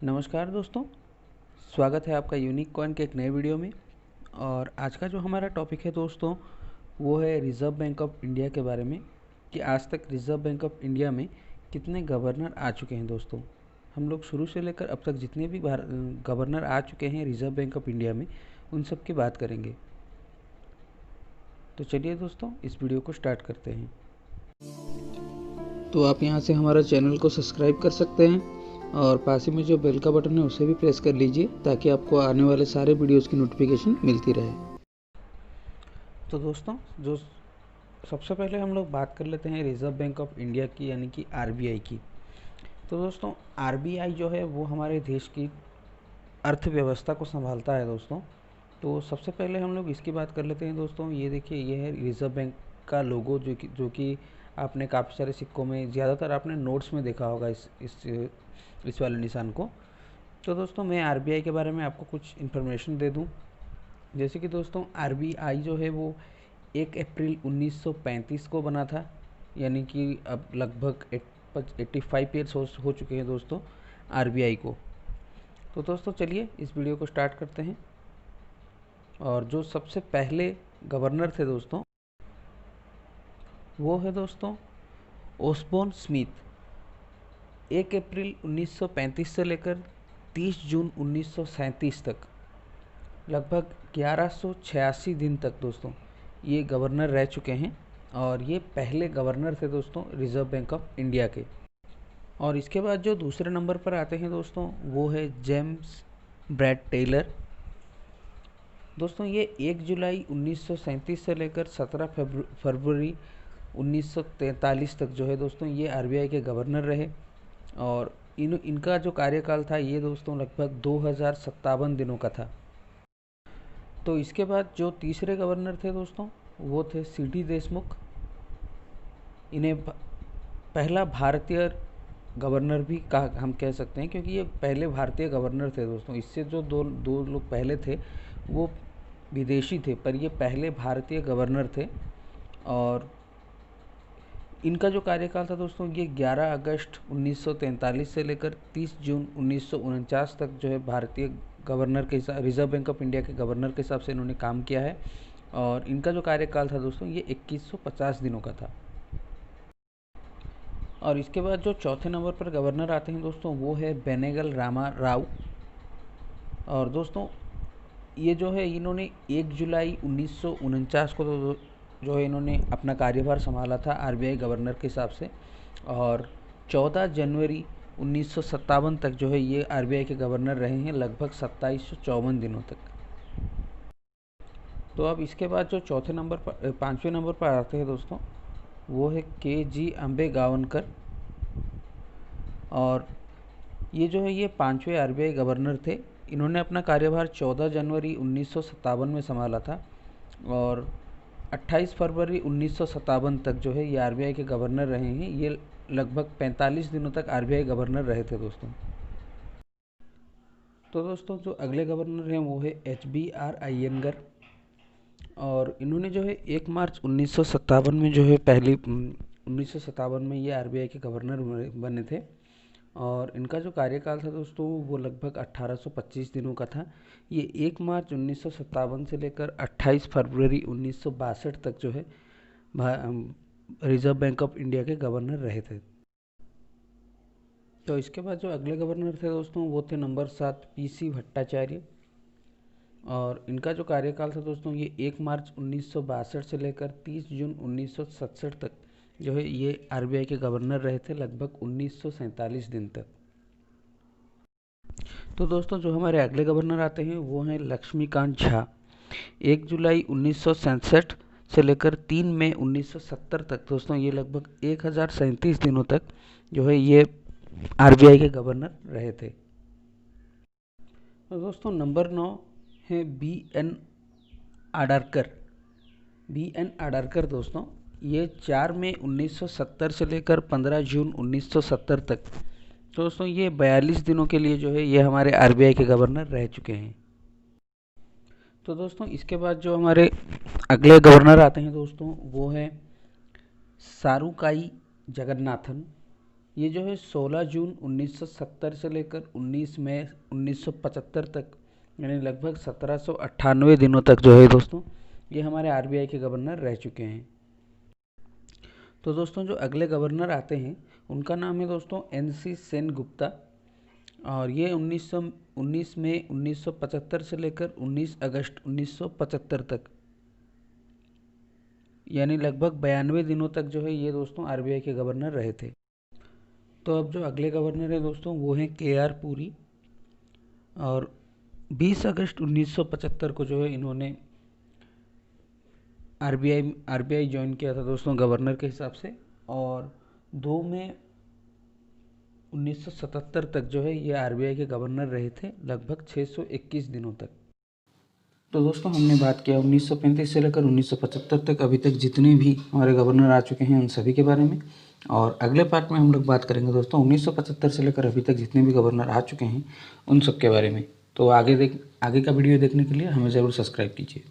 नमस्कार दोस्तों, स्वागत है आपका यूनिक कॉइन के एक नए वीडियो में। और आज का जो हमारा टॉपिक है दोस्तों, वो है रिज़र्व बैंक ऑफ इंडिया के बारे में कि आज तक रिज़र्व बैंक ऑफ इंडिया में कितने गवर्नर आ चुके हैं। दोस्तों, हम लोग शुरू से लेकर अब तक जितने भी गवर्नर आ चुके हैं रिज़र्व बैंक ऑफ इंडिया में, उन सब की बात करेंगे। तो चलिए दोस्तों, इस वीडियो को स्टार्ट करते हैं। तो आप यहाँ से हमारा चैनल को सब्सक्राइब कर सकते हैं और पास ही में जो बेल का बटन है उसे भी प्रेस कर लीजिए ताकि आपको आने वाले सारे वीडियोस की नोटिफिकेशन मिलती रहे। तो दोस्तों, जो सबसे पहले हम लोग बात कर लेते हैं रिज़र्व बैंक ऑफ इंडिया की, यानी कि आरबीआई की। तो दोस्तों, आरबीआई जो है वो हमारे देश की अर्थव्यवस्था को संभालता है दोस्तों। तो सबसे पहले हम लोग इसकी बात कर लेते हैं दोस्तों। ये देखिए, ये है रिज़र्व बैंक का लोगो, जो कि आपने काफ़ी सारे सिक्कों में, ज़्यादातर आपने नोट्स में देखा होगा इस वाले निशान को। तो दोस्तों, मैं आरबीआई के बारे में आपको कुछ इन्फॉर्मेशन दे दूं। जैसे कि दोस्तों, आरबीआई जो है वो 1 अप्रैल 1935 को बना था, यानी कि अब लगभग 85 ईयर्स हो चुके हैं दोस्तों आरबीआई को। तो दोस्तों, चलिए इस वीडियो को स्टार्ट करते हैं। और जो सबसे पहले गवर्नर थे दोस्तों, वो है दोस्तों ओस्बोर्न स्मिथ। 1 अप्रैल 1935 से लेकर 30 जून 1937 तक, लगभग 1186 दिन तक दोस्तों ये गवर्नर रह चुके हैं। और ये पहले गवर्नर थे दोस्तों रिज़र्व बैंक ऑफ इंडिया के। और इसके बाद जो दूसरे नंबर पर आते हैं दोस्तों, वो है जेम्स ब्रैड टेलर। दोस्तों, ये 1 जुलाई 1937 से लेकर 17 फरवरी 1943 तक जो है दोस्तों ये आरबीआई के गवर्नर रहे। और इनका जो कार्यकाल था ये दोस्तों लगभग 2057 दिनों का था। तो इसके बाद जो तीसरे गवर्नर थे दोस्तों, वो थे सीडी देशमुख। इन्हें पहला भारतीय गवर्नर भी हम कह सकते हैं, क्योंकि ये पहले भारतीय गवर्नर थे दोस्तों। इससे जो दो लोग पहले थे वो विदेशी थे, पर ये पहले भारतीय गवर्नर थे। और इनका जो कार्यकाल था दोस्तों, ये 11 अगस्त 1943 से लेकर 30 जून 1949 तक जो है भारतीय गवर्नर के हिसाब, रिज़र्व बैंक ऑफ इंडिया के गवर्नर के हिसाब से इन्होंने काम किया है। और इनका जो कार्यकाल था दोस्तों, ये 2150 दिनों का था। और इसके बाद जो चौथे नंबर पर गवर्नर आते हैं दोस्तों, वो है बेनेगल रामा राव। और दोस्तों, ये जो है इन्होंने 1 जुलाई 1949 को जो है इन्होंने अपना कार्यभार संभाला था आरबीआई गवर्नर के हिसाब से। और 14 जनवरी 1957 तक जो है ये आरबीआई के गवर्नर रहे हैं, लगभग 2754 दिनों तक। तो अब इसके बाद जो चौथे नंबर पर, पाँचवें नंबर पर आते हैं दोस्तों, वो है के.जी. अम्बेगावनकर। और ये जो है ये 5वें आरबीआई गवर्नर थे। इन्होंने अपना कार्यभार 14 जनवरी 1957 में संभाला था। और 28 फरवरी 1957 तक जो है ये आरबीआई के गवर्नर रहे हैं। ये लगभग 45 दिनों तक आरबीआई गवर्नर रहे थे दोस्तों। तो दोस्तों, जो अगले गवर्नर हैं वो है एच.बी.आर. अय्यंगर। और इन्होंने जो है 1 मार्च 1957 में जो है 1957 में ये आरबीआई के गवर्नर बने थे। और इनका जो कार्यकाल था दोस्तों, वो लगभग 1825 दिनों का था। ये 1 मार्च 1957 से लेकर 28 फरवरी 1962 तक जो है रिज़र्व बैंक ऑफ इंडिया के गवर्नर रहे थे। तो इसके बाद जो अगले गवर्नर थे दोस्तों, वो थे नंबर 7 पी.सी. भट्टाचार्य। और इनका जो कार्यकाल था दोस्तों, ये 1 मार्च 1962 से लेकर 30 जून 1967 तक जो है ये आरबीआई के गवर्नर रहे थे, लगभग 1947 दिन तक। तो दोस्तों, जो हमारे अगले गवर्नर आते हैं वो हैं लक्ष्मीकांत झा। 1 जुलाई 1967 से लेकर 3 मई 1970 तक दोस्तों ये लगभग 1037 दिनों तक जो है ये आरबीआई के गवर्नर रहे थे। तो दोस्तों, नंबर 9 है बी.एन. आडरकर। बी.एन. आडरकर दोस्तों, ये 4 मई 1970 से लेकर 15 जून 1970 तक, तो दोस्तों ये 42 दिनों के लिए जो है ये हमारे आरबीआई के गवर्नर रह चुके हैं। तो दोस्तों, इसके बाद जो हमारे अगले गवर्नर आते हैं दोस्तों, वो है सारुकाई जगन्नाथन। ये जो है 16 जून 1970 से लेकर 19 मई 1975 तक, यानी लगभग 1798 दिनों तक जो है दोस्तों ये हमारे आरबीआई के गवर्नर रह चुके हैं। तो दोस्तों जो अगले गवर्नर आते हैं उनका नाम है दोस्तों NC सेनगुप्ता, और ये 19 मई 1975 से लेकर 19 अगस्त 1975 तक, यानी लगभग 92 दिनों तक जो है ये दोस्तों आरबीआई के गवर्नर रहे थे। तो अब जो अगले गवर्नर है दोस्तों वो हैं KR पुरी, और 20 अगस्त 1975 को जो है इन्होंने आरबीआई ज्वाइन किया था दोस्तों गवर्नर के हिसाब से, और 2 मई 1977 तक जो है ये आरबीआई के गवर्नर रहे थे लगभग 621 दिनों तक। तो दोस्तों हमने बात किया 1935 से लेकर 1975 तक अभी तक जितने भी हमारे गवर्नर आ चुके हैं उन सभी के बारे में, और अगले पार्ट में हम लोग बात करेंगे दोस्तों 1975 से लेकर अभी तक जितने भी गवर्नर आ चुके हैं उन सब के बारे में। तो आगे का वीडियो देखने के लिए हमें ज़रूर सब्सक्राइब कीजिए।